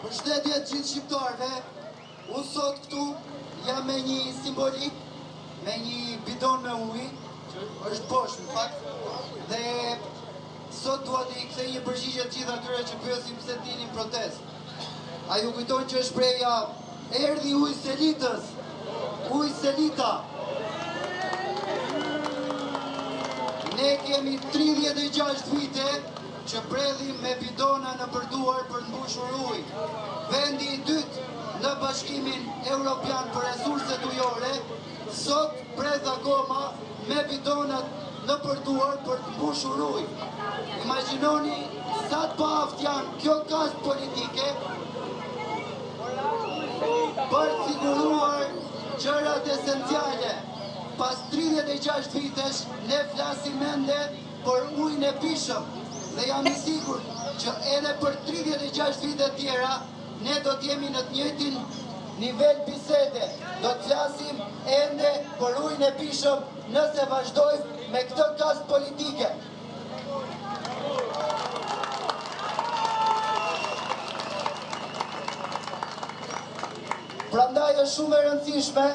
Përshëndetje të gjithë shqiptarëve, unë sot këtu jam me një simbolik, me një bidon me ujë, që është bosh në fakt, dhe sot dua të i kthej një përgjigje të gjithë atyre që pyesin pse dilnin protest. A ju kujton që është shpreha erdhi ujë selitës, ujë selita. Ne kemi 36 vite që predhim me bidona në përduar për të mbushur ujë. Vendi i dytë në Bashkimin Evropian për resurset ujore, sot predh akoma me bidonat në përduar për të mbushur ujë. Imagjinoni sa të paaft janë kjo kast politike për të siguruar gjërat esenciale. Pas 36 vitesh ne flasim ende për ujin e pishëm. Dhe jam i sigurt që edhe për 36 vite tjera ne do t'jemi në të njëjtin nivel bisede. Do të flasim ende për ujin e pishëm nëse vazhdojmë me këtë kast politike. Prandaj është shumë e rëndësishme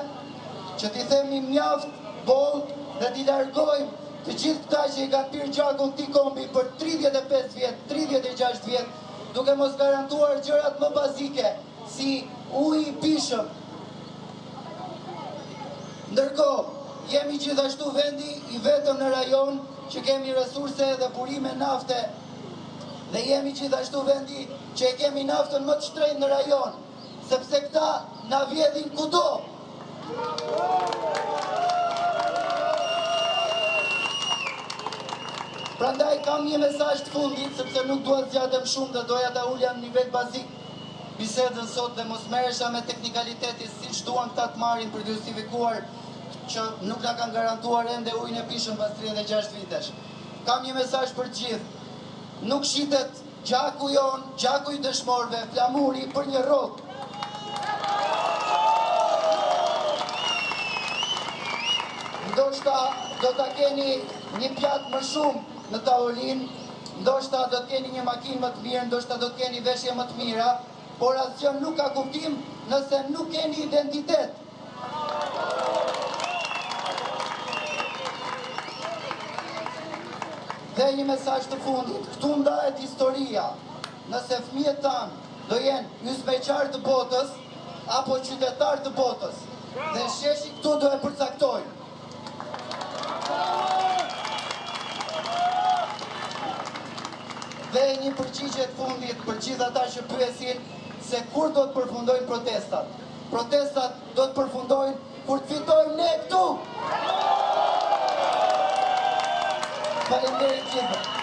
që t'i themi mjaft boll dhe t'i largojmë të gjithë këta që i ka pirë gjakun t'i kombi për 35 vjet, 36 vjet, duke mos garantuar gjërat më bazike, si uji i pishëm. Ndërkohë, jemi gjithashtu vendi i vetëm në rajon që kemi resurse dhe burime nafte, dhe jemi gjithashtu vendi që e kemi naftën më të shtrenjtë në rajon, sepse këta na vjedhin kudo. Prandaj kam një mesazh të fundit, sepse nuk dua të zgjatem shumë dhe doja ta ulja në nivel bazik bisedën sot dhe mos merresha me teknikalitetin siç duan këta të marrin për të justifikuar që nuk na kanë garantuar ende ujin e pishëm pas 36 vitesh. Kam një mesazh për të gjithë. Nuk shitet gjaku jon, gjaku i dëshmorëve, flamuri për një rrok. Ndoshta do ta keni një pjatë më shumë në tavolin, ndoshta do të keni një makinë më të mirë, ndoshta do të keni veshje më të mira, por asgjë nuk ka kuptim nëse nuk keni identitet. Dhe një mesazh të fundit, këtu ndahet historia. Nëse fëmijët tanë do jenë ysmeqar të botës apo qytetar të botës, dhe sheshi këtu do e përcaktojnë. Dhe një përgjigje të fundit për gjithë ata që pyesin se kur do të përfundojnë protestat. Protestat do të përfundojnë kur të fitojmë ne këtu. Faleminderit gjithë.